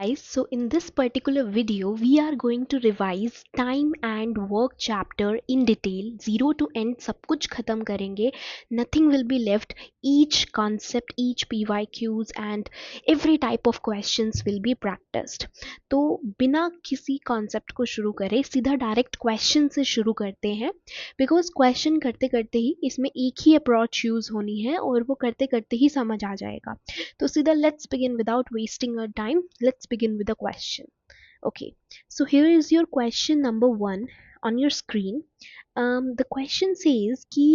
Guys, so in this particular video, we are going to revise time and work chapter in detail, zero to end सब कुछ खत्म करेंगे. Nothing will be left. Each concept, each PYQs and every type of questions will be practiced. तो बिना किसी concept को शुरू करें सीधा डायरेक्ट क्वेश्चन से शुरू करते हैं, बिकॉज क्वेश्चन करते करते ही इसमें एक ही अप्रोच यूज होनी है और वो करते करते ही समझ आ जाएगा. तो सीधा let's begin without wasting our time. Let's begin with the question. Okay, so here is your question number 1 on your screen. The question says कि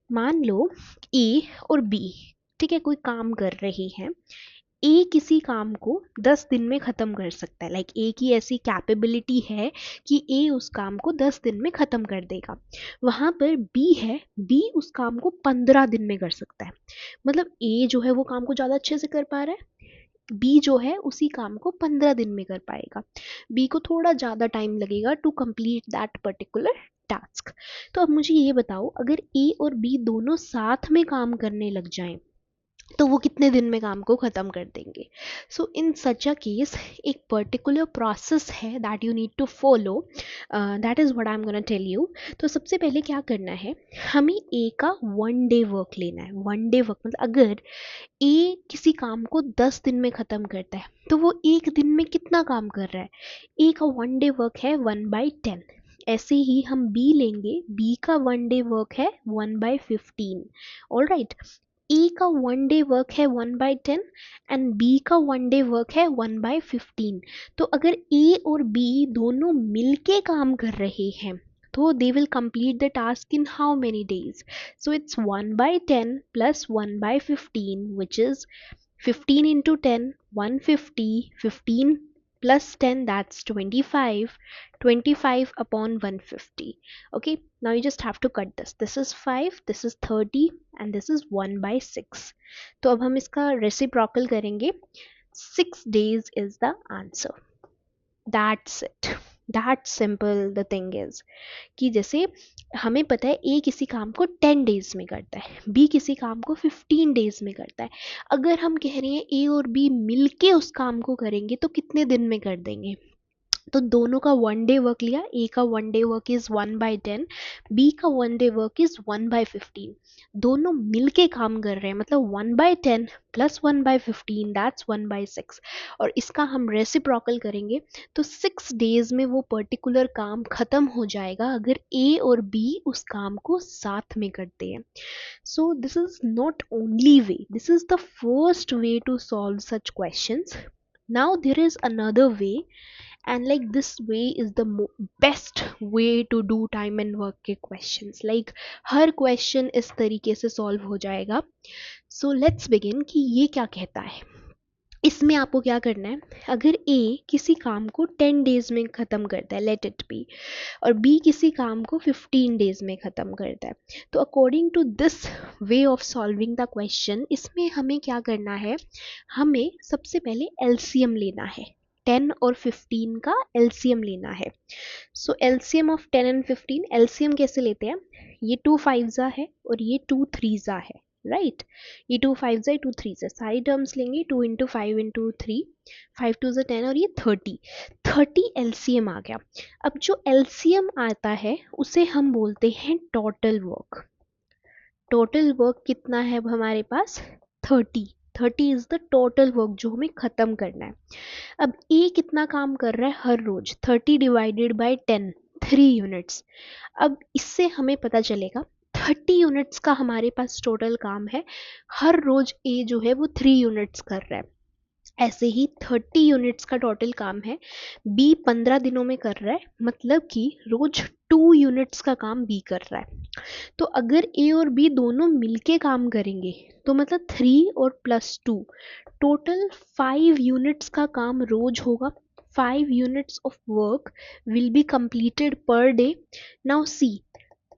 मान लो A और B, ठीक है, कोई काम कर रहे हैं. ए किसी काम को 10 दिन में ख़त्म कर सकता है. लाइक ए की ऐसी कैपेबिलिटी है कि ए उस काम को 10 दिन में ख़त्म कर देगा. वहाँ पर बी है, बी उस काम को 15 दिन में कर सकता है. मतलब ए जो है वो काम को ज़्यादा अच्छे से कर पा रहा है, बी जो है उसी काम को 15 दिन में कर पाएगा. बी को थोड़ा ज़्यादा टाइम लगेगा to complete that particular task. तो अब मुझे ये बताओ, अगर ए और बी दोनों साथ में काम करने लग जाएं तो वो कितने दिन में काम को ख़त्म कर देंगे. So in such a case एक पर्टिकुलर प्रोसेस है that you need to follow. That is what I am gonna tell you. तो सबसे पहले क्या करना है, हमें ए का 1 डे वर्क लेना है. 1 डे वर्क मतलब अगर ए किसी काम को 10 दिन में ख़त्म करता है तो वो एक दिन में कितना काम कर रहा है. ए का 1 डे वर्क है 1/10. ऐसे ही हम बी लेंगे, बी का 1 डे वर्क है 1/15. ऑल राइट, ए का 1 डे वर्क है 1/10 एंड बी का 1 डे वर्क है 1/15. तो अगर ए और बी दोनों मिलके काम कर रहे हैं तो they will complete the task in how many days. So it's 1/10 plus 1/15, which is 15 into 10, 150, 15 plus 10, that's 25, 25 upon 150. Okay, now you just have to cut this. This is 5, this is 30 and this is 1/6. तो अब हम इसका reciprocal करेंगे. 6 days is the answer. That's it. That simple the thing is कि जैसे हमें पता है ए किसी काम को 10 डेज में करता है, बी किसी काम को 15 डेज में करता है. अगर हम कह रहे हैं ए और बी मिलके उस काम को करेंगे तो कितने दिन में कर देंगे. तो दोनों का 1 डे वर्क लिया. ए का 1 डे वर्क इज 1/10, बी का 1 डे वर्क इज 1/15. दोनों मिलके काम कर रहे हैं मतलब 1/10 प्लस 1/15 दैट्स 1/6. और इसका हम रेसिप्रोकल करेंगे तो 6 डेज में वो पर्टिकुलर काम खत्म हो जाएगा अगर ए और बी उस काम को साथ में करते हैं. So this is not only way, this is the first way to solve such questions. Now there is another way, and like this way is the best way to do time and work के questions. like हर question इस तरीके से solve हो जाएगा. so let's begin कि ये क्या कहता है. इसमें आपको क्या करना है, अगर ए किसी काम को 10 डेज में ख़त्म करता है, लेट इट बी, और बी किसी काम को 15 डेज में ख़त्म करता है, तो according to this way of solving the question इसमें हमें क्या करना है, हमें सबसे पहले एलसीएम लेना है. 10 और 15 का एलसीएम लेना है. सो एलसीएम ऑफ 10 एंड 15, एलसीएम कैसे लेते हैं, ये 2 5 है और ये 2 3 है. राइट, ये 2 5 2 3 सारी टर्म्स लेंगे. 2 इंटू 5 इंटू 3, 5 2 10 और ये 30 एलसीएम आ गया. अब जो एलसीएम आता है उसे हम बोलते हैं टोटल वर्क. टोटल वर्क कितना है अब हमारे पास, 30 इज द टोटल वर्क जो हमें ख़त्म करना है. अब ए कितना काम कर रहा है हर रोज, 30 डिवाइडेड बाय 10, 3 यूनिट्स. अब इससे हमें पता चलेगा 30 यूनिट्स का हमारे पास टोटल काम है. हर रोज ए जो है वो 3 यूनिट्स कर रहा है. ऐसे ही 30 यूनिट्स का टोटल काम है, बी 15 दिनों में कर रहा है, मतलब कि रोज 2 यूनिट्स का काम बी कर रहा है. तो अगर ए और बी दोनों मिलके काम करेंगे तो मतलब 3 और +2 टोटल 5 यूनिट्स का काम रोज होगा. 5 units of work will be completed per day. Now see,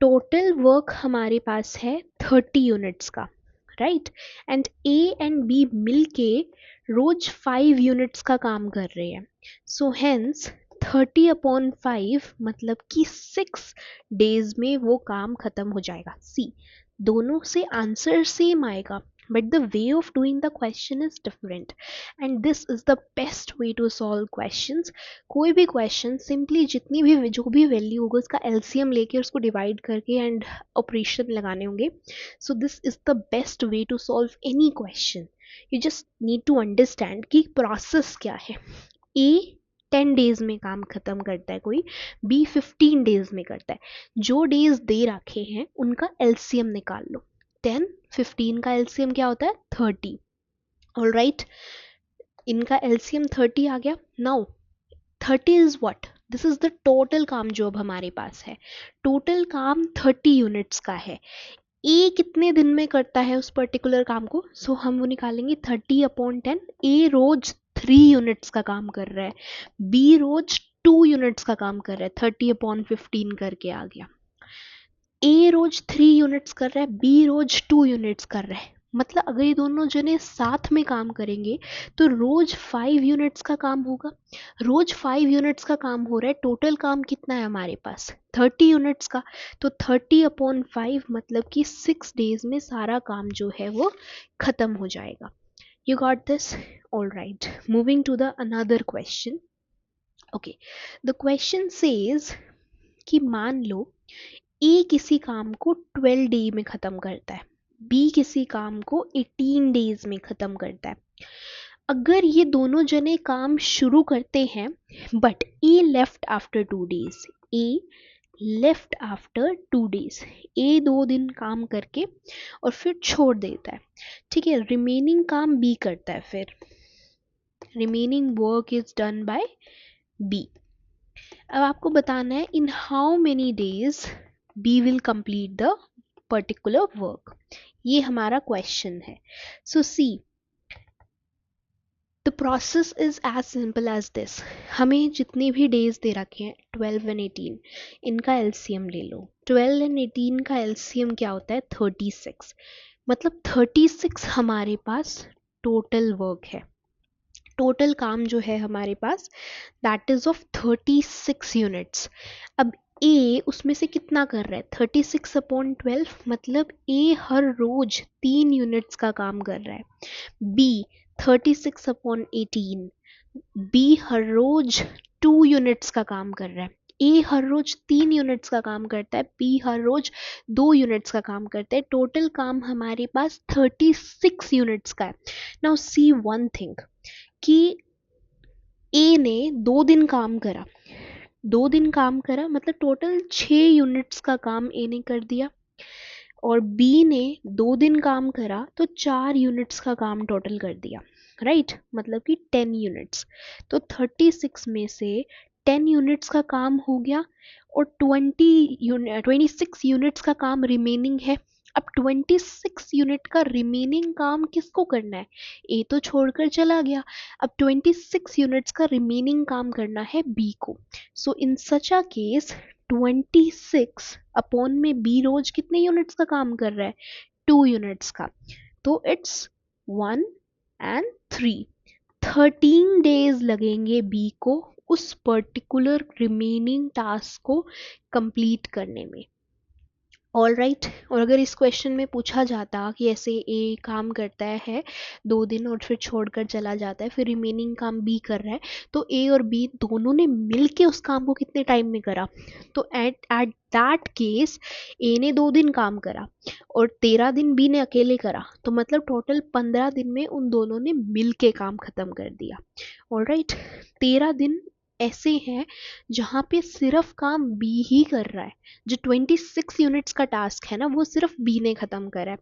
total work हमारे पास है 30 यूनिट्स का, right, and A and B मिलके रोज 5 यूनिट्स का काम कर रहे हैं. सो हेंस 30/5 मतलब कि 6 डेज में वो काम खत्म हो जाएगा. सी, दोनों से आंसर सेम आएगा, but the way of doing the question is different, and this is the best way to solve questions. कोई भी question simply जितनी भी जो भी वैल्यू होगा उसका LCM लेके उसको डिवाइड करके एंड ऑपरेशन लगाने होंगे. So this is the best way to solve any question. You just need to understand कि process क्या है. A 10 डेज में काम खत्म करता है कोई, B 15 डेज में करता है. जो डेज दे रखे हैं उनका LCM निकाल लो. 10 15 का LCM क्या होता है 30. ऑल राइट, इनका LCM 30 आ गया. Now 30 is what, this is the total काम जो अब हमारे पास है. टोटल काम 30 यूनिट्स का है. ए कितने दिन में करता है उस पर्टिकुलर काम को, सो हम वो निकालेंगे 30/10. ए रोज 3 यूनिट्स का काम कर रहा है, बी रोज 2 यूनिट्स का काम कर रहा है, 30/15 करके आ गया. ए रोज 3 यूनिट्स कर रहा है, बी रोज 2 यूनिट्स कर रहा है. मतलब अगर ये दोनों जने साथ में काम करेंगे तो रोज 5 यूनिट्स का काम होगा. रोज 5 यूनिट्स का काम हो रहा है. टोटल काम कितना है हमारे पास 30 यूनिट्स का. तो 30/5 मतलब कि 6 डेज में सारा काम जो है वो खत्म हो जाएगा. You got this? Alright. Moving to the another question. Okay. The question says कि मान लो A किसी काम को 12 डे में ख़त्म करता है, B किसी काम को 18 डेज में ख़त्म करता है. अगर ये दोनों जने काम शुरू करते हैं but A left after 2 days, A left after 2 days, A 2 दिन काम करके और फिर छोड़ देता है. ठीक है, रिमेनिंग काम बी करता है. फिर remaining work is done by B. अब आपको बताना है in how many days B will complete the particular work. ये हमारा क्वेश्चन है. So see the process is as simple as this. हमें जितने भी डेज दे रखे हैं 12 और 18, इनका LCM ले लो. 12 और 18 का LCM क्या होता है 36. मतलब 36 हमारे पास टोटल वर्क है. टोटल काम जो है हमारे पास दैट इज ऑफ 36 यूनिट्स. अब ए उसमें से कितना कर रहा है 36/12, मतलब ए हर रोज 3 यूनिट्स का काम कर रहा है. बी 36/18, बी हर रोज 2 यूनिट्स का काम कर रहा है. ए हर रोज 3 यूनिट्स का काम करता है, बी हर रोज 2 यूनिट्स का काम करता है. टोटल काम हमारे पास 36 यूनिट्स का है. नाउ सी वन थिंग कि ए ने 2 दिन काम करा, 2 दिन काम करा मतलब टोटल 6 यूनिट्स का काम ए ने कर दिया. और बी ने 2 दिन काम करा तो 4 यूनिट्स का काम टोटल कर दिया. राइट, मतलब कि 10 यूनिट्स. तो 36 में से 10 यूनिट्स का काम हो गया और 26 यूनिट्स का काम रिमेनिंग है. अब 26 यूनिट का रिमेनिंग काम किसको करना है, ए तो छोड़कर चला गया. अब 26 यूनिट्स का रिमेनिंग काम करना है बी को. सो in such a case 26 upon में बी रोज कितने यूनिट्स का काम कर रहा है 2 यूनिट्स का. तो इट्स 1 and 3. 13 डेज लगेंगे बी को उस पर्टिकुलर रिमेनिंग टास्क को कंप्लीट करने में. All right. और अगर इस क्वेश्चन में पूछा जाता कि ऐसे ए काम करता है 2 दिन और फिर छोड़कर चला जाता है, फिर रिमेनिंग काम बी कर रहा है, तो ए और बी दोनों ने मिलके उस काम को कितने टाइम में करा. तो एट दैट केस ए ने 2 दिन काम करा और 13 दिन बी ने अकेले करा. तो मतलब टोटल 15 दिन में उन दोनों ने मिलके काम खत्म कर दिया. All right. 13 दिन ऐसे हैं जहाँ पे सिर्फ काम बी ही कर रहा है. जो 26 यूनिट्स का टास्क है ना वो सिर्फ बी ने ख़त्म करा है.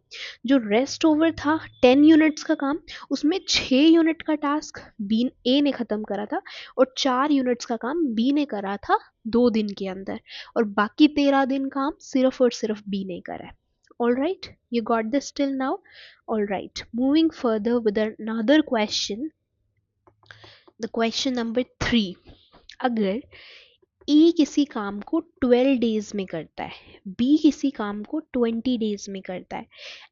जो रेस्ट ओवर था 10 यूनिट्स का काम, उसमें 6 यूनिट का टास्क बी ए ने ख़त्म करा था और 4 यूनिट्स का काम बी ने करा था 2 दिन के अंदर. और बाकी 13 दिन काम सिर्फ और सिर्फ बी ने करा है. All right, you got this till now? All right, moving further with another question. The question number 3. अगर ए किसी काम को 12 डेज में करता है, बी किसी काम को 20 डेज में करता है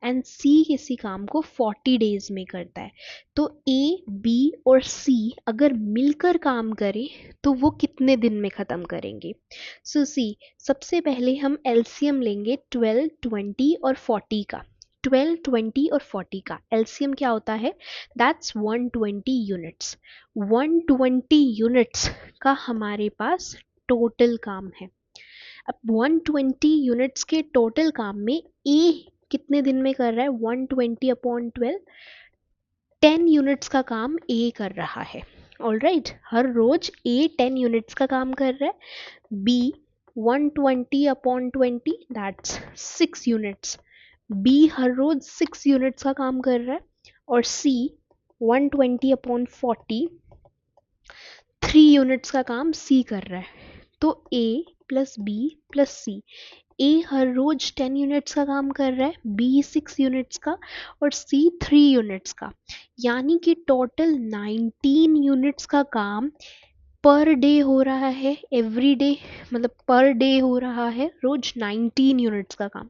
एंड सी किसी काम को 40 डेज में करता है, तो ए बी और सी अगर मिलकर काम करें तो वो कितने दिन में ख़त्म करेंगे. सो सी सबसे पहले हम LCM लेंगे 12, 20 और 40 का. 12, 20 और 40 का एलसीएम क्या होता है? That's 120 units. 120 यूनिट्स का हमारे पास टोटल काम है। अब 120 यूनिट्स के टोटल काम में ए कितने दिन में कर रहा है? 120 अपॉन 12, 10 यूनिट्स का काम ए कर रहा है। ऑलराइट, हर रोज ए 10 यूनिट्स का काम कर रहा है। B 120 upon 20 that's 6 units, B हर रोज 6 यूनिट्स का काम कर रहा है। और सी 120 अपॉन 40, 3 यूनिट्स का काम सी कर रहा है। तो ए प्लस बी प्लस सी, ए हर रोज 10 यूनिट्स का काम कर रहा है, बी 6 यूनिट्स का और सी 3 यूनिट्स का, यानी कि टोटल 19 यूनिट्स का काम पर डे हो रहा है। एवरी डे मतलब पर डे हो रहा है रोज 19 यूनिट्स का काम।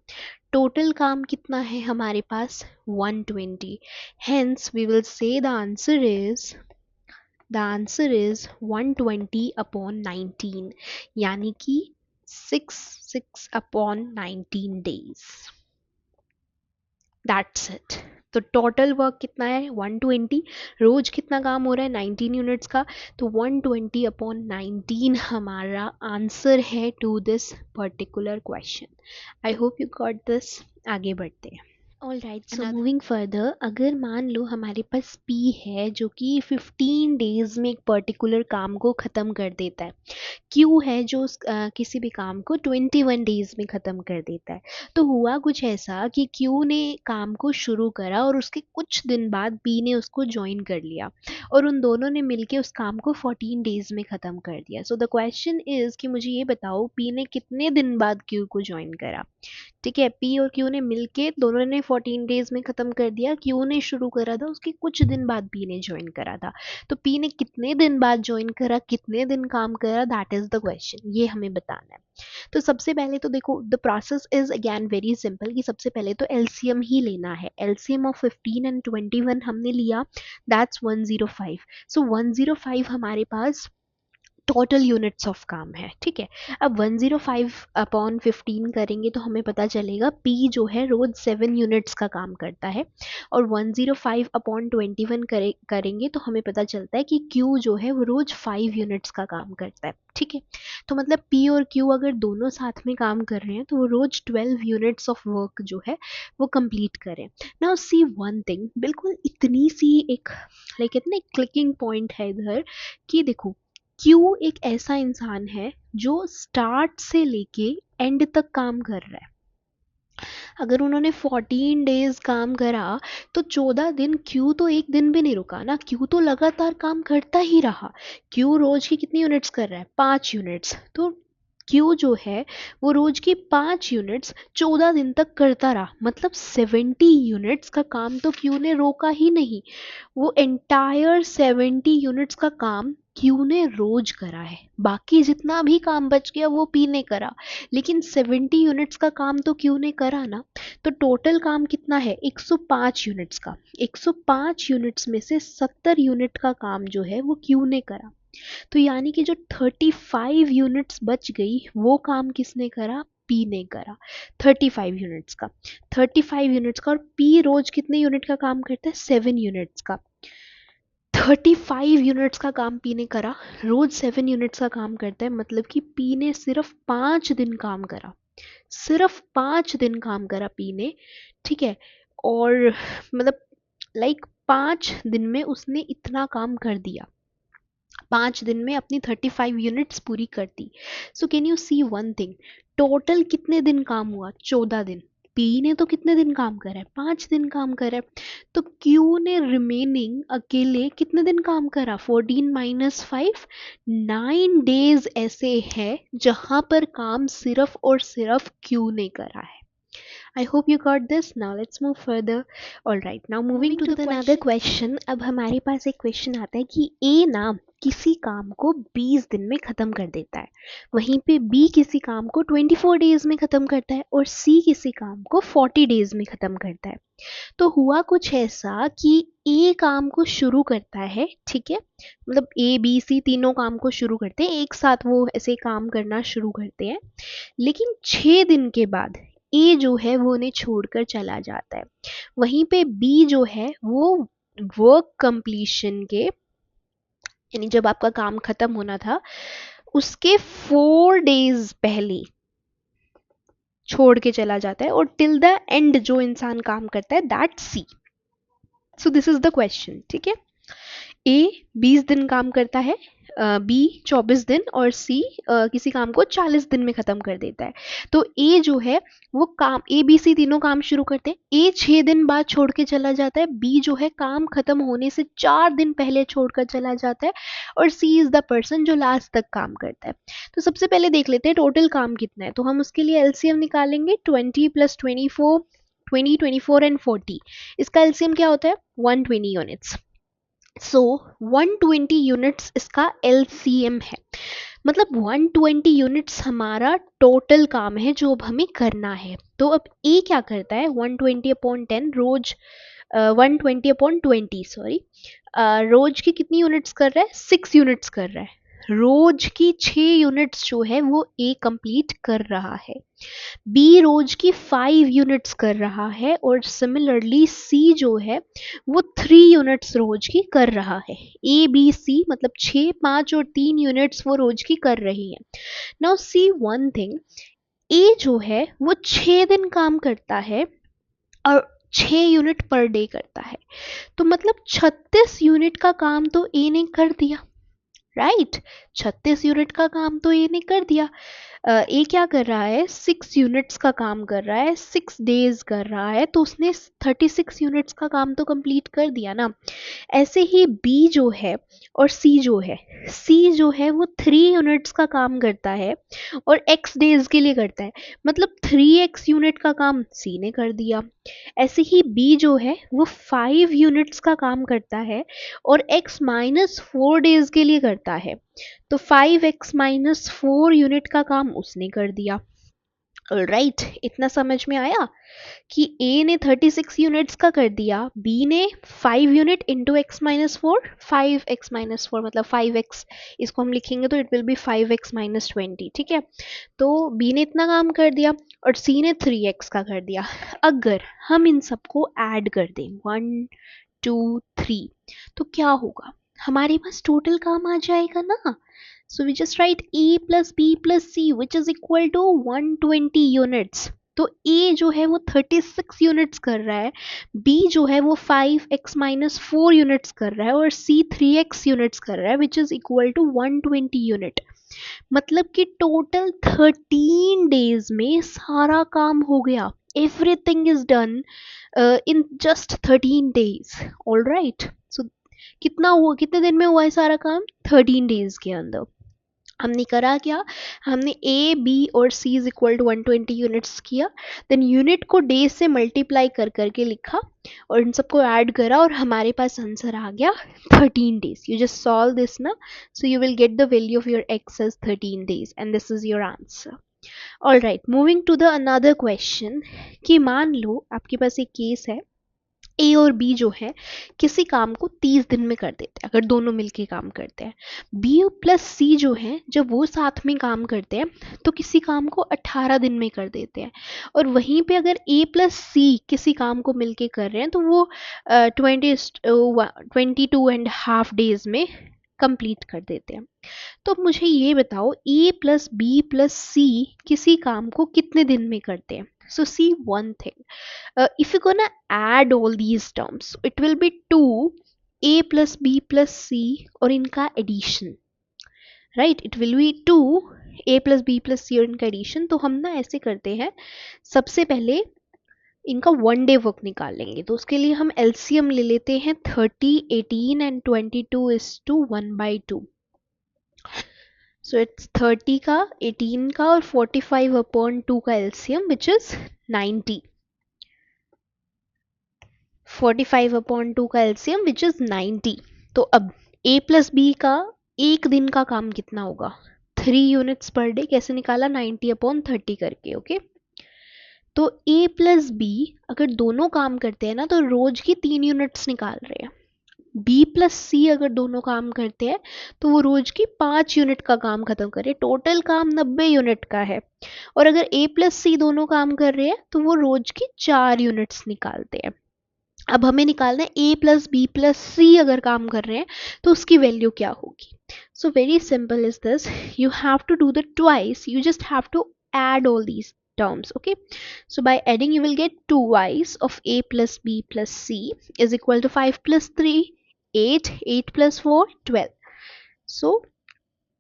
टोटल काम कितना है हमारे पास? 120। Hence we will say the answer is 120 upon 19, यानी कि 6 अपॉन 19 डेज। That's it. तो टोटल वर्क कितना है? 120। रोज कितना काम हो रहा है? 19 यूनिट्स का। तो 120 अपॉन 19 हमारा आंसर है to this particular question. I hope you got this. आगे बढ़ते हैं। All right, so moving further, अगर मान लो हमारे पास पी है जो कि 15 डेज में एक पर्टिकुलर काम को ख़त्म कर देता है, क्यू है जो किसी भी काम को 21 डेज में ख़त्म कर देता है। तो हुआ कुछ ऐसा कि क्यू ने काम को शुरू करा और उसके कुछ दिन बाद पी ने उसको ज्वाइन कर लिया और उन दोनों ने मिलके उस काम को 14 डेज में ख़त्म कर दिया। सो द क्वेश्चन इज़ कि मुझे ये बताओ पी ने कितने दिन बाद क्यू को ज्वाइन करा। ठीक है, पी और क्यू ने मिलके दोनों ने 14 डेज में ख़त्म कर दिया। क्यू ने शुरू करा था, उसके कुछ दिन बाद पी ने ज्वाइन करा था। तो पी ने कितने दिन बाद ज्वाइन करा, कितने दिन काम करा, दैट इज़ द क्वेश्चन, ये हमें बताना है। तो सबसे पहले तो देखो the process is again very simple कि सबसे पहले तो एलसीएम ही लेना है। एलसीएम ऑफ 15 एंड 21 हमने लिया, दैट्स 105। सो 105 हमारे पास टोटल यूनिट्स ऑफ काम है। ठीक है, अब 105 अपॉन 15 करेंगे तो हमें पता चलेगा पी जो है रोज 7 यूनिट्स का काम करता है और 105 अपॉन 21 करेंगे तो हमें पता चलता है कि क्यू जो है वो रोज 5 यूनिट्स का काम करता है। ठीक है, तो मतलब पी और क्यू अगर दोनों साथ में काम कर रहे हैं तो वो रोज 12 यूनिट्स ऑफ वर्क जो है वो कंप्लीट करें। नाउ सी वन थिंग, बिल्कुल इतनी सी एक लाइक इतना क्लिकिंग पॉइंट है इधर कि देखो क्यू एक ऐसा इंसान है जो स्टार्ट से लेके एंड तक काम कर रहा है। अगर उन्होंने 14 डेज काम करा तो 14 दिन क्यू तो एक दिन भी नहीं रुका ना, क्यू तो लगातार काम करता ही रहा। क्यू रोज की कितनी यूनिट्स कर रहा है? 5 यूनिट्स। तो क्यू जो है वो रोज की 5 यूनिट्स 14 दिन तक करता रहा, मतलब 70 यूनिट्स का काम तो क्यू ने रोका ही नहीं। वो एंटायर 70 यूनिट्स का काम क्यू ने रोज करा है। बाकी जितना भी काम बच गया वो पी ने करा, लेकिन 70 यूनिट्स का काम तो क्यू ने करा ना। तो टोटल काम कितना है? 105 यूनिट्स का। 105 यूनिट्स में से 70 यूनिट का काम जो है वो क्यू ने करा। तो यानी कि जो 35 यूनिट्स बच गई वो काम किसने करा? पी ने करा। 35 यूनिट्स का, 35 यूनिट्स का। और पी रोज कितने यूनिट का काम करता है? 7 यूनिट्स का। 35 यूनिट्स का काम पी ने करा, रोज 7 यूनिट्स का काम करता है, मतलब कि पी ने सिर्फ 5 दिन काम करा। सिर्फ 5 दिन काम करा पी ने। ठीक है, और मतलब लाइक 5 दिन में उसने इतना काम कर दिया, 5 दिन में अपनी 35 यूनिट्स पूरी कर दी। So can you see one thing, total कितने दिन काम हुआ? 14 दिन। पी ने तो कितने दिन काम करा है? 5 दिन काम करा है। तो क्यू ने रिमेनिंग अकेले कितने दिन काम करा? 14 माइनस 5, 9 डेज ऐसे है जहां पर काम सिर्फ और सिर्फ क्यू ने करा है। I hope you got this. Now let's move further. All right. Now moving to the another question. अब हमारे पास एक क्वेश्चन आता है कि A ना किसी काम को 20 दिन में ख़त्म कर देता है, वहीं पे B किसी काम को 24 डेज में ख़त्म करता है और C किसी काम को 40 डेज में ख़त्म करता है। तो हुआ कुछ ऐसा कि A काम को शुरू करता है, ठीक है, मतलब A B C तीनों काम को शुरू करते हैं एक साथ, वो ऐसे काम करना शुरू करते हैं। लेकिन 6 दिन के बाद ए जो है वो उन्हें छोड़कर चला जाता है। वहीं पे बी जो है वो वर्क कंप्लीशन के, यानी जब आपका काम खत्म होना था उसके 4 डेज पहले छोड़ के चला जाता है, और टिल द एंड जो इंसान काम करता है that C. So this is the question, ठीक है। ए 20 दिन काम करता है, बी 24 दिन, और सी किसी काम को 40 दिन में ख़त्म कर देता है। तो ए जो है वो काम, ए बी सी तीनों काम शुरू करते हैं। ए 6 दिन बाद छोड़ के चला जाता है, बी जो है काम खत्म होने से 4 दिन पहले छोड़कर चला जाता है, और सी इज़ द पर्सन जो लास्ट तक काम करता है। तो सबसे पहले देख लेते हैं टोटल काम कितना है। तो हम उसके लिए एलसीएम निकालेंगे, 20 + 24, 20, 24 एंड 40। इसका एलसीएम क्या होता है? 120 यूनिट्स। सो 120 यूनिट्स इसका LCM है, मतलब 120 यूनिट्स हमारा टोटल काम है जो अब हमें करना है। तो अब ए क्या करता है? 120/10 रोज, 120/20 सॉरी, रोज की कितनी यूनिट्स कर रहा है? 6 यूनिट्स कर रहा है। रोज की 6 यूनिट्स जो है वो ए कंप्लीट कर रहा है। बी रोज की 5 यूनिट्स कर रहा है, और सिमिलरली सी जो है वो 3 यूनिट्स रोज की कर रहा है। ए बी सी मतलब 6, 5 और 3 यूनिट्स वो रोज की कर रही है। Now see one thing, A जो है वो 6 दिन काम करता है और 6 यूनिट पर डे करता है, तो मतलब 36 यूनिट का काम तो ए ने कर दिया, राइट। 36 यूनिट का काम तो ए ने कर दिया। ए क्या कर रहा है? 6 यूनिट्स का काम कर रहा है, 6 डेज कर रहा है, तो उसने 36 यूनिट्स का काम तो कंप्लीट कर दिया ना। ऐसे ही बी जो है और सी जो है वो 3 यूनिट्स का काम करता है और x डेज के लिए करता है, मतलब 3x यूनिट का काम सी ने कर दिया। ऐसे ही बी जो है वो 5 यूनिट्स का काम करता है और x-4 डेज के लिए करता है, तो 5x-4 यूनिट का काम उसने कर दिया। राइट, इतना समझ में आया कि ए ने 36 यूनिट्स का कर दिया, बी ने 5 यूनिट इंटू x-4, 5x-4 मतलब 5x, इसको हम लिखेंगे तो इट विल बी 5x-20, ठीक है। तो बी ने इतना काम कर दिया और सी ने 3x का कर दिया। अगर हम इन सबको ऐड कर दें 1 2 3, तो क्या होगा? हमारे पास टोटल काम आ जाएगा ना। So we just write A plus B plus C which is equal to 120 units. तो A जो है वो 36 यूनिट्स कर रहा है, B जो है वो 5x-4 यूनिट्स कर रहा है, और C 3x यूनिट्स कर रहा है which is equal to 120 unit. मतलब कि टोटल 13 डेज में सारा काम हो गया। Everything is done in just 13 days. All right, so कितना हुआ, कितने दिन में हुआ है सारा काम? 13 डेज के अंदर। हमने करा क्या? हमने ए बी और सी इज इक्वल टू 120 यूनिट्स किया, देन यूनिट को डे से मल्टीप्लाई कर करके लिखा और इन सबको ऐड करा और हमारे पास आंसर आ गया 13 days. You just solve this ना, so you will get the value of your x as 13 days and this is your answer. All right, moving to the another question, कि मान लो आपके पास एक केस है, ए और बी जो है किसी काम को 30 दिन में कर देते हैं, अगर दोनों मिलके काम करते हैं। बी प्लस सी जो है जब वो साथ में काम करते हैं तो किसी काम को 18 दिन में कर देते हैं, और वहीं पे अगर ए प्लस सी किसी काम को मिलके कर रहे हैं तो वो 22.5 डेज में कंप्लीट कर देते हैं। तो मुझे ये बताओ, ए प्लस बी प्लस सी किसी काम को कितने दिन में करते हैं? So see one thing, if you're gonna add all these terms, it will be 2 a plus b plus c, और इनका addition, right? It will be 2 a plus b plus c और इनका addition। तो हम ना ऐसे करते हैं, सबसे पहले इनका 1 डे वर्क निकाल लेंगे। तो उसके लिए हम LCM ले लेते हैं 30, 18 and 22 is to 1/2। So it's 30 का, 18 का और 45/2 का LCM which is 90। 45/2 का LCM which is 90। तो अब A प्लस बी का एक दिन का काम कितना होगा? 3 यूनिट्स पर डे। कैसे निकाला? 90/30 करके, ओके। तो A प्लस बी अगर दोनों काम करते हैं ना तो रोज की 3 यूनिट्स निकाल रहे हैं, बी प्लस सी अगर दोनों काम करते हैं तो वो रोज की 5 यूनिट का काम खत्म करे, टोटल काम 90 यूनिट का है। और अगर ए प्लस सी दोनों काम कर रहे हैं तो वो रोज की 4 यूनिट्स निकालते हैं। अब हमें निकालना है ए प्लस बी प्लस सी अगर काम कर रहे हैं तो उसकी वैल्यू क्या होगी। So very simple is this, you have to do the twice, you just have to add all these terms. Okay, so by adding you will get 2y's of a plus b plus c is equal to 5 plus 3 8, 8 plus 4 12. So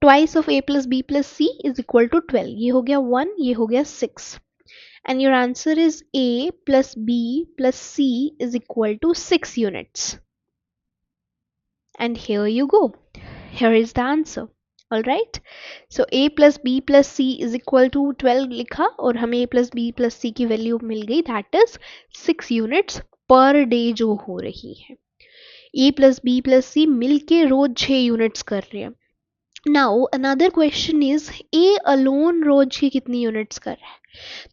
twice of a plus b plus c is equal to 12. ये हो गया 1, ये हो गया 6, and your answer is a plus b plus c is equal to 6 units. And here you go, here is the answer. All right, so a plus b plus c is equal to 12 लिखा और हमें a plus b plus c की value मिल गई, that is 6 units per day जो हो रही है। a plus b plus c मिलके रोज 6 यूनिट्स कर रहे हैं। Now another question is A alone रोज की कितनी यूनिट्स कर रहा है।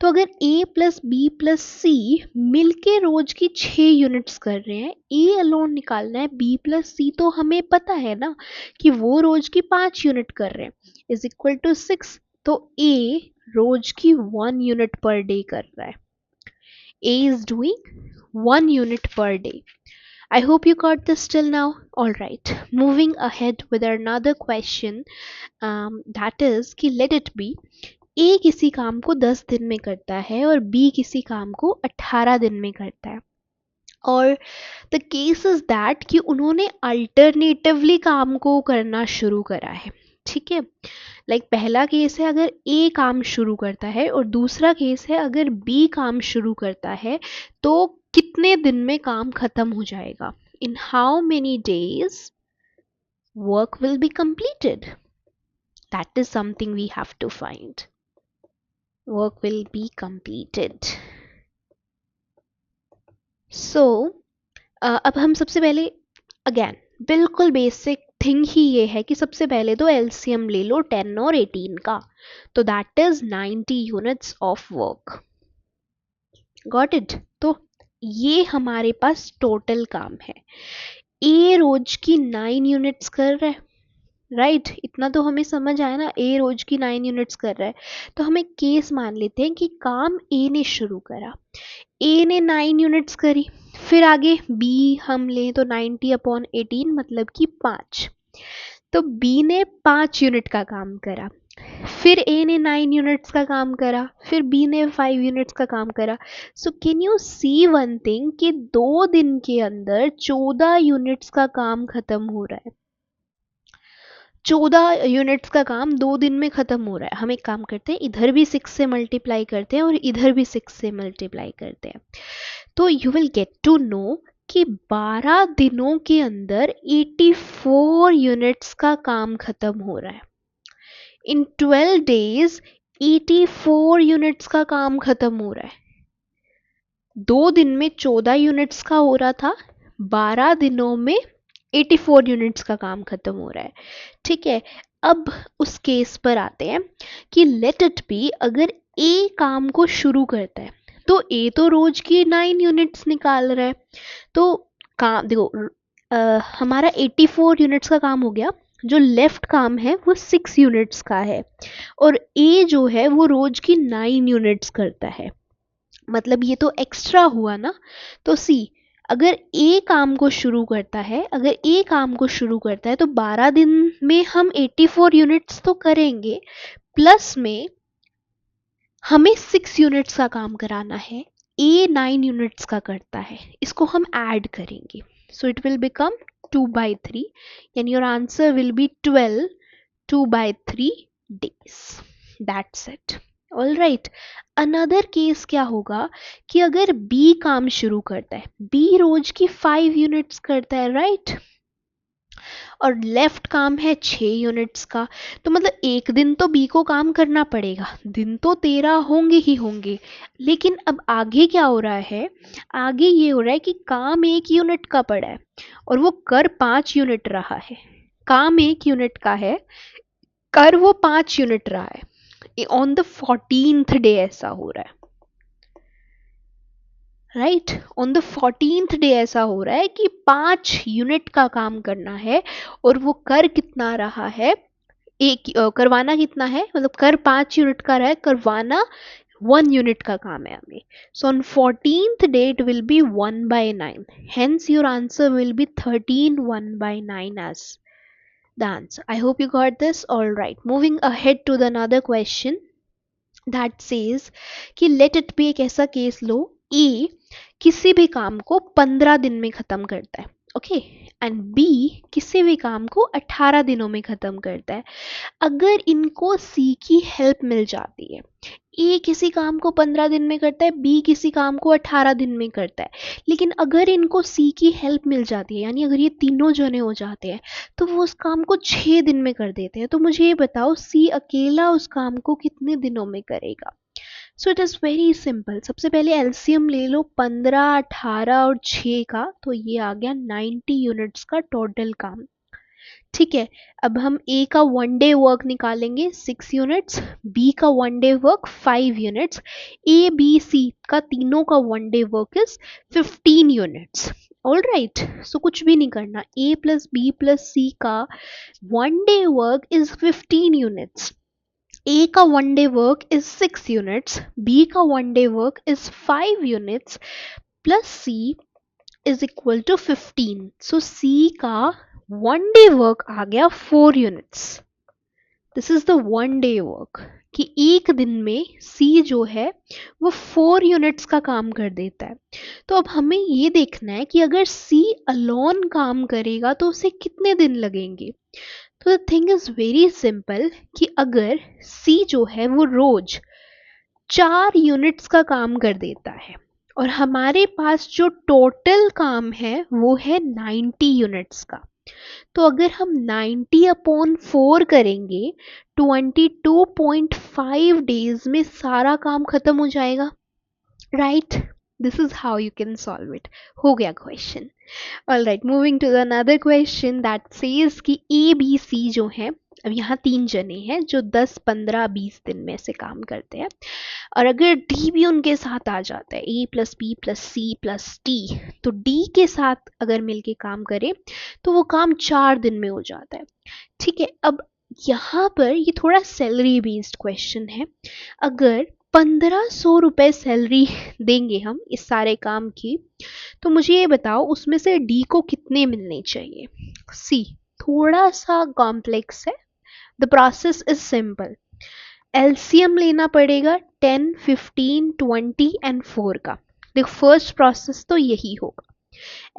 तो अगर A plus B plus C मिलके रोज की 6 यूनिट्स कर रहे हैं, ए अलोन निकालना है, बी प्लस सी तो हमें पता है ना कि वो रोज की 5 यूनिट कर रहे हैं, इज इक्वल टू 6। तो ए रोज की 1 यूनिट पर डे कर रहा है, A is doing 1 unit per day. I hope you got this till now. Alright, moving ahead with another question, that is कि let it be A किसी काम को 10 दिन में करता है और B किसी काम को 18 दिन में करता है, और द केस इज दैट कि उन्होंने अल्टरनेटिवली काम को करना शुरू करा है। ठीक है, लाइक पहला केस है अगर ए काम शुरू करता है और दूसरा केस है अगर बी काम शुरू करता है, तो कितने दिन में काम खत्म हो जाएगा, in how many days work will be completed, that is something we have to find. Work will be completed. सो अब हम सबसे पहले अगेन बिल्कुल बेसिक थिंग ही ये है कि सबसे पहले तो एलसीएम ले लो 10 और 18 का, तो that is 90 units of work. Got it. तो ये हमारे पास टोटल काम है। ए रोज की 9 यूनिट्स कर रहा है, राइट इतना तो हमें समझ आया ना, ए रोज की 9 यूनिट्स कर रहा है। तो हम एक केस मान लेते हैं कि काम ए ने शुरू करा, ए ने 9 यूनिट्स करी, फिर आगे बी हम लें तो 90/18 मतलब कि 5, तो बी ने 5 यूनिट का काम करा, फिर ए ने 9 यूनिट्स का काम करा, फिर बी ने 5 यूनिट्स का काम करा। So can you see one thing कि 2 दिन के अंदर 14 यूनिट्स का काम खत्म हो रहा है। 14 यूनिट्स का काम 2 दिन में खत्म हो रहा है। हम एक काम करते हैं, इधर भी 6 से मल्टीप्लाई करते हैं और इधर भी 6 से मल्टीप्लाई करते हैं, तो you will get to know कि 12 दिनों के अंदर 84 यूनिट्स का काम खत्म हो रहा है। इन 12 डेज 84 यूनिट्स का काम खत्म हो रहा है। 2 दिन में 14 यूनिट्स का हो रहा था, 12 दिनों में 84 यूनिट्स का काम खत्म हो रहा है। ठीक है, अब उस केस पर आते हैं कि लेट इट बी अगर ए काम को शुरू करता है, तो ए तो रोज की 9 यूनिट्स निकाल रहा है, तो काम देखो हमारा 84 यूनिट्स का काम हो गया, जो लेफ्ट काम है वो 6 यूनिट्स का है, और ए जो है वो रोज की 9 यूनिट्स करता है, मतलब ये तो एक्स्ट्रा हुआ ना। तो सी अगर ए काम को शुरू करता है, अगर ए काम को शुरू करता है तो 12 दिन में हम 84 यूनिट्स तो करेंगे, प्लस में हमें 6 यूनिट्स का काम कराना है, ए 9 यूनिट्स का करता है, इसको हम ऐड करेंगे, so it will become 2/3 and your answer will be 12 2/3 days. That's it. All right. Another case क्या होगा कि अगर बी काम शुरू करता है, बी रोज की 5 यूनिट्स करता है, राइट, और लेफ्ट काम है 6 यूनिट्स का, तो मतलब एक दिन तो बी को काम करना पड़ेगा, दिन तो 13 होंगे ही होंगे। लेकिन अब आगे क्या हो रहा है, आगे ये हो रहा है कि काम 1 यूनिट का पड़ा है और वो कर 5 यूनिट रहा है। काम 1 यूनिट का है, कर वो 5 यूनिट रहा है, ऑन द 14th डे ऐसा हो रहा है, right. On the 14th day ऐसा हो रहा है कि 5 यूनिट का काम करना है और वो कर कितना रहा है, करवाना कितना है, मतलब कर 5 यूनिट का रहा है, करवाना 1 यूनिट का काम है हमें. So on 14th day it will be 1/9. Hence your answer will be 13 1/9 as the answer. I hope you got this. All right, moving ahead to the another question that says कि let it be, एक ऐसा case लो ए किसी भी काम को 15 दिन में खत्म करता है, ओके, एंड बी किसी भी काम को 18 दिनों में खत्म करता है. अगर इनको सी की हेल्प मिल जाती है, ए किसी काम को 15 दिन में करता है, बी किसी काम को 18 दिन में करता है, लेकिन अगर इनको सी की हेल्प मिल जाती है, यानी अगर ये तीनों जने हो जाते हैं, तो वो उस काम को 6 दिन में कर देते हैं. तो मुझे ये बताओ सी अकेला उस काम को कितने दिनों में करेगा. So it is very simple. सबसे पहले एलसीएम ले लो 15, 18 और 6 का, तो ये आ गया 90 यूनिट्स का टोटल काम. ठीक है, अब हम ए का 1 डे वर्क निकालेंगे 6 यूनिट्स, बी का 1 day work 5 units, A B C का तीनों का 1 day work is 15 units. All right, so कुछ भी नहीं करना, A plus B plus C का 1 day work is 15 units, A का 1 day work is 6 units, B का 1 day work is 5 units, plus C is equal to 15. सो C का 1 day work आ गया 4 units. This is the 1 day work, कि एक दिन में सी जो है वो 4 यूनिट्स का काम कर देता है. तो अब हमें ये देखना है कि अगर सी अलोन काम करेगा तो उसे कितने दिन लगेंगे. तो the thing is very simple कि अगर सी जो है वो रोज 4 यूनिट्स का काम कर देता है और हमारे पास जो टोटल काम है वो है 90 यूनिट्स का, तो अगर हम 90/4 करेंगे 22.5 डेज में सारा काम खत्म हो जाएगा. Right, this is how you can solve it. हो गया question. All right, moving to the another question that says कि ए बी सी जो है, अब यहाँ 3 जने हैं जो 10, 15, 20 दिन में से काम करते हैं, और अगर डी भी उनके साथ आ जाता है, A plus B plus C plus D, तो डी के साथ अगर मिलके काम करें तो वो काम 4 दिन में हो जाता है. ठीक है, अब यहाँ पर ये थोड़ा सैलरी बेस्ड क्वेश्चन है. अगर 1500 रुपये सैलरी देंगे हम इस सारे काम की, तो मुझे ये बताओ उसमें से डी को कितने मिलने चाहिए. सी थोड़ा सा कॉम्प्लेक्स है, the process is simple. LCM लेना पड़ेगा 10, 15, 20 एंड 4 का. देखो फर्स्ट प्रोसेस तो यही होगा.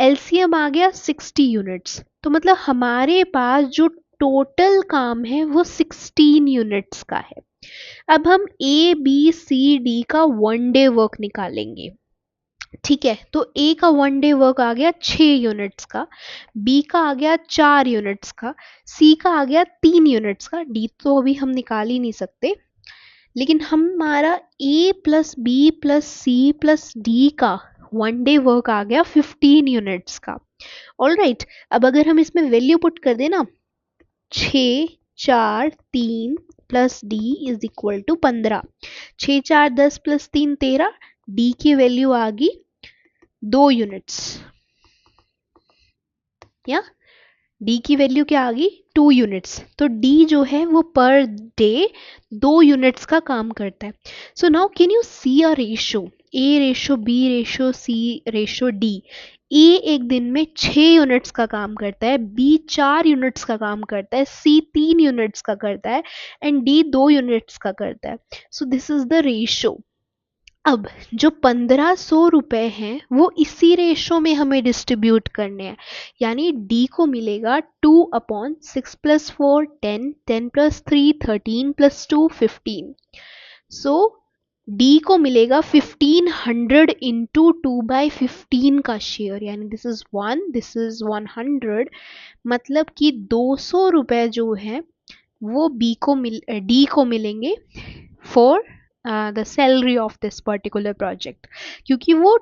एलसीएम आ गया 60 यूनिट्स, तो मतलब हमारे पास जो टोटल काम है वो 16 यूनिट्स का है. अब हम ए बी सी डी का 1 डे वर्क निकालेंगे. ठीक है, तो ए का 1 डे वर्क आ गया 6 यूनिट्स का, बी का आ गया 4 यूनिट्स का, सी का आ गया 3 यूनिट्स का, डी तो अभी हम निकाल ही नहीं सकते, लेकिन हमारा A plus B plus C plus D का 1 डे वर्क आ गया 15 यूनिट्स का. ऑल राइट, अब अगर हम इसमें वैल्यू पुट कर देना 6, 4, 3 plus D is equal to 15, 6, 4, 10 plus 3 13, D की वैल्यू आ गई 2 यूनिट्स, या डी की वैल्यू क्या आ गई 2 यूनिट्स. तो डी जो है वो पर डे 2 यूनिट्स का काम करता है. So now can you see a ratio, A ratio B ratio C ratio D. A एक दिन में 6 यूनिट्स का काम करता है, बी 4 यूनिट्स का काम करता है, सी 3 यूनिट्स का करता है, एंड डी 2 यूनिट्स का करता है. सो दिस इज द रेशो. अब जो 1500 रुपये हैं वो इसी रेशो में हमें डिस्ट्रीब्यूट करने हैं, यानी डी को मिलेगा 2/6 प्लस 4 10, 10 प्लस 3 13 प्लस 2 15. सो डी को मिलेगा 1500 इंटू 2/15 का शेयर, यानी दिस इज 1, दिस इज 100, मतलब कि 200 रुपये जो है वो डी को मिलेंगे for the salary of this particular project, क्योंकि वो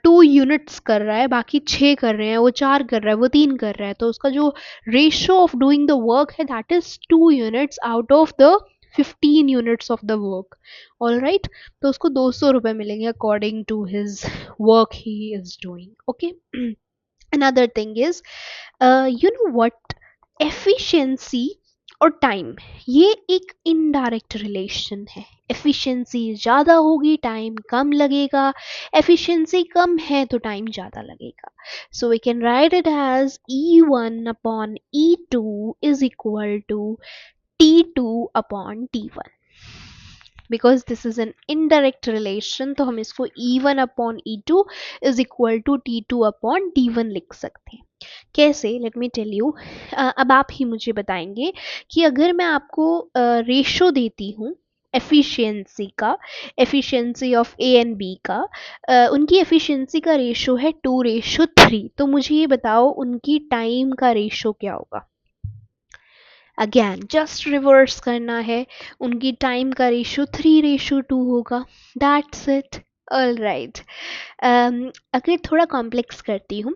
2 यूनिट्स कर रहा है, बाकी 6 कर रहे हैं, वो 4 कर रहा है, वो 3 कर रहा है, तो उसका जो ratio of doing the work है that is 2 units out of the 15 units of the work, all right, तो उसको 200 रुपये मिलेंगे according to his work he is doing. Okay. Another thing is, you know what, efficiency और time, ये एक indirect relation है. Efficiency ज़्यादा होगी टाइम कम लगेगा, एफिशिएंसी कम है तो टाइम ज़्यादा लगेगा. So we can write it as E1 upon E2 is equal to T2 upon T1. Because this is an indirect relation, तो हम इसको E1 upon E2 is equal to T2 upon T1 लिख सकते हैं. कैसे, let me tell you. अब आप ही मुझे बताएंगे कि अगर मैं आपको रेशो देती हूँ एफिशिएंसी का, efficiency of A and B का, उनकी एफिशिएंसी का रेशो है 2:3, तो मुझे ये बताओ उनकी टाइम का रेशो क्या होगा. अगेन जस्ट रिवर्स करना है, उनकी टाइम का रेशो 3:2 होगा. That's it. All right. अगर थोड़ा कॉम्प्लेक्स करती हूँ,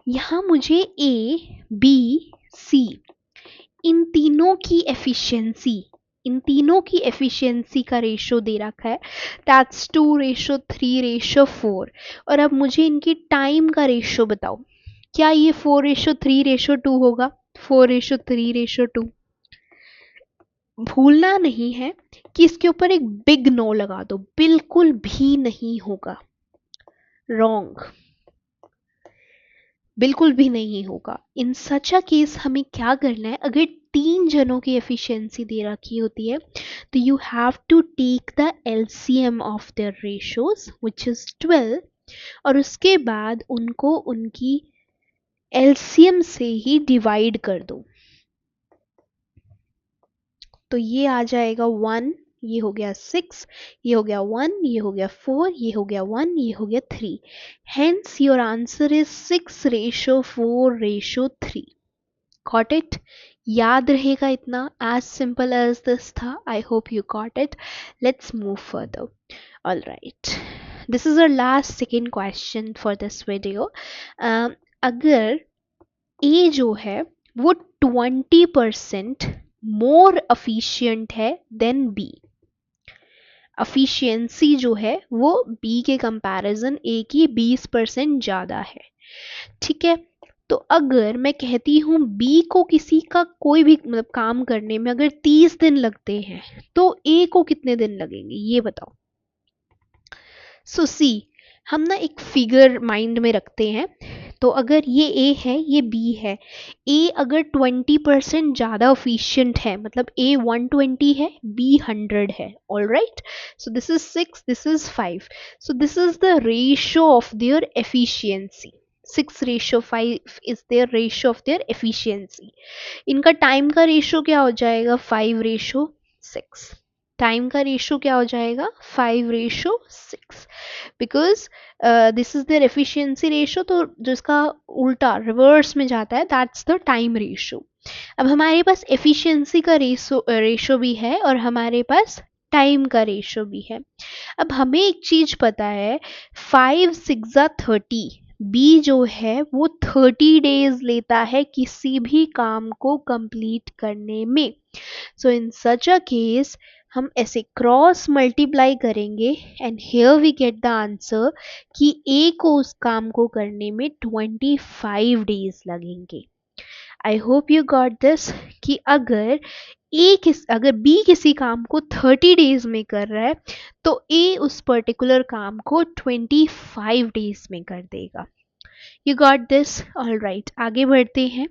यहाँ मुझे ए बी सी इन तीनों की एफिशिएंसी, इन तीनों की एफिशिएंसी का रेशो दे रखा है. दैट्स 2:3:4. और अब मुझे इनकी टाइम का रेशो बताओ, क्या ये 4:3:2 होगा. 4:3:2. भूलना नहीं है कि इसके ऊपर एक बिग नो लगा दो, बिल्कुल भी नहीं होगा. रॉन्ग, बिल्कुल भी नहीं होगा. इन सच अ केस हमें क्या करना है, अगर 3 जनों की एफिशिएंसी दे रखी होती है तो you have to take the LCM of their ratios which is 12, और उसके बाद उनको उनकी एलसीएम से ही डिवाइड कर दो. तो ये आ जाएगा 1, ये हो गया 6, ये हो गया 1, ये हो गया 4, ये हो गया 1, ये हो गया 3. Hence your answer is 6:4:3. Got it. याद रहेगा इतना, एज सिंपल एज दिस था. I hope you got it. Let's move further. All right, this is our last second question for this video. अगर ए जो है वो 20% मोर एफिशिएंट है then B, efficiency जो है वो बी के कंपैरिजन ए की 20% ज़्यादा है. ठीक है, तो अगर मैं कहती हूँ बी को किसी का कोई भी मतलब काम करने में अगर 30 दिन लगते हैं तो ए को कितने दिन लगेंगे, ये बताओ. सो सी, हम ना एक फिगर माइंड में रखते हैं. तो अगर ये ए है ये बी है, ए अगर 20% ज़्यादा एफिशिएंट है, मतलब ए 120 है बी 100 है. All right, so this is 6, this is 5. So this is the ratio of their efficiency. 6:5 is their ratio of their efficiency. इनका टाइम का रेशियो क्या हो जाएगा, 5:6. टाइम का रेशियो क्या हो जाएगा, 5:6. Because this is their efficiency ratio, तो जिसका उल्टा रिवर्स में जाता है दैट्स द टाइम रेशियो. अब हमारे पास एफिशिएंसी का रेशियो भी है और हमारे पास टाइम का रेशियो भी है. अब हमें एक चीज पता है, 5×6=30. बी जो है वो 30 डेज लेता है किसी भी काम को कंप्लीट करने में. सो इन सच अ केस हम ऐसे क्रॉस मल्टीप्लाई करेंगे and here we get the answer कि ए को उस काम को करने में 25 डेज लगेंगे. आई होप यू गॉट दिस कि अगर अगर बी किसी काम को 30 डेज में कर रहा है तो ए उस पर्टिकुलर काम को 25 डेज में कर देगा. You got this. All right, आगे बढ़ते हैं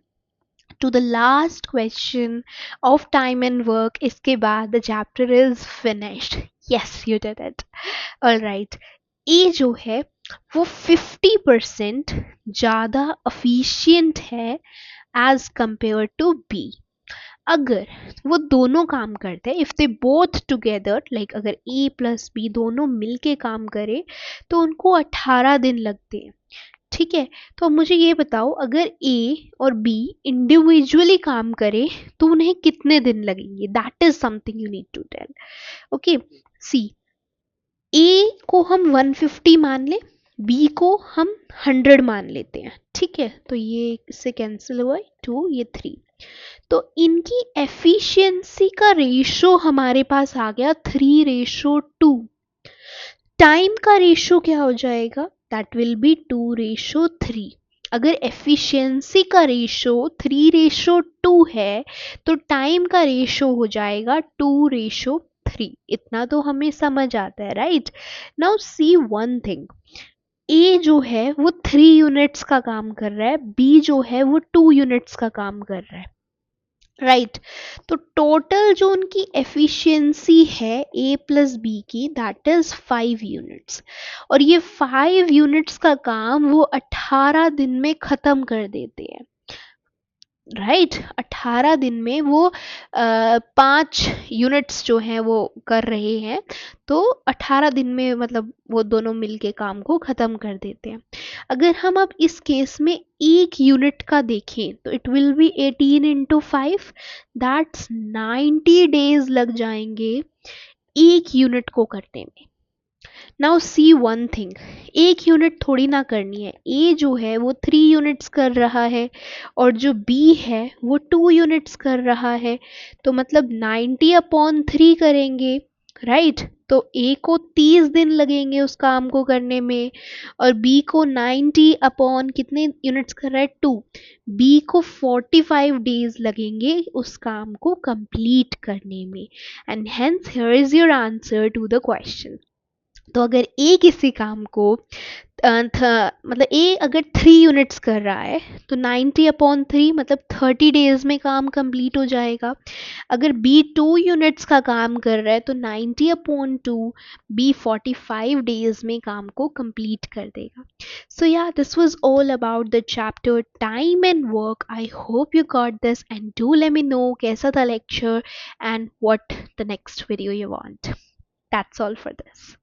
to the last question of time and work. इसके बाद the chapter is finished. Yes, you did it. All right. A जो है वो 50% ज़्यादा efficient है as compared to B. अगर वो दोनों काम करते हैं, if they both together, like अगर A plus B दोनों मिलके काम करे तो उनको 18 दिन लगते हैं. ठीक है, तो मुझे ये बताओ अगर ए और बी इंडिविजुअली काम करे तो उन्हें कितने दिन लगेंगे. That is something you need to tell. Okay, see, A को हम 150 मान ले, बी को हम 100 मान लेते हैं. ठीक है, तो ये इससे कैंसिल हुआ, 2 ये 3. तो इनकी एफिशिएंसी का रेशो हमारे पास आ गया 3:2। टाइम का रेशो क्या हो जाएगा? That will be 2:3। अगर एफिशिएंसी का रेशो 3:2 है तो टाइम का रेशो हो जाएगा 2:3। इतना तो हमें समझ आता है, right? Now see one thing, A जो है वो 3 यूनिट्स का काम कर रहा है, बी जो है वो 2 यूनिट्स का काम कर रहा है, राइट? तो टोटल जो उनकी एफिशिएंसी है ए प्लस बी की, दैट इज 5 यूनिट्स। और ये 5 यूनिट्स का काम वो 18 दिन में खत्म कर देते हैं, राइट? 18 दिन में वो 5 यूनिट्स जो हैं वो कर रहे हैं, तो 18 दिन में मतलब वो दोनों मिलके काम को ख़त्म कर देते हैं। अगर हम अब इस केस में एक यूनिट का देखें तो it will be 18 into 5, that's 90 days लग जाएंगे एक यूनिट को करने में। नाउ सी वन थिंग, एक यूनिट थोड़ी ना करनी है, ए जो है वो 3 यूनिट्स कर रहा है और जो बी है वो 2 यूनिट्स कर रहा है, तो मतलब 90/3 करेंगे, राइट? तो ए को 30 दिन लगेंगे उस काम को करने में, और बी को 90 अपॉन कितने यूनिट्स कर रहा है? 2। बी को 45 डेज लगेंगे उस काम को कंप्लीट करने में। And hence here is your answer to the question. तो अगर ए किसी काम को मतलब ए अगर 3 यूनिट्स कर रहा है तो 90/3 मतलब 30 डेज में काम कंप्लीट हो जाएगा। अगर बी 2 यूनिट्स का काम कर रहा है तो 90/2 बी 45 डेज में काम को कंप्लीट कर देगा। सो या, this was all about the chapter time and work. I hope you got this and do let me know कैसा था lecture and what the next video you want. That's all for this.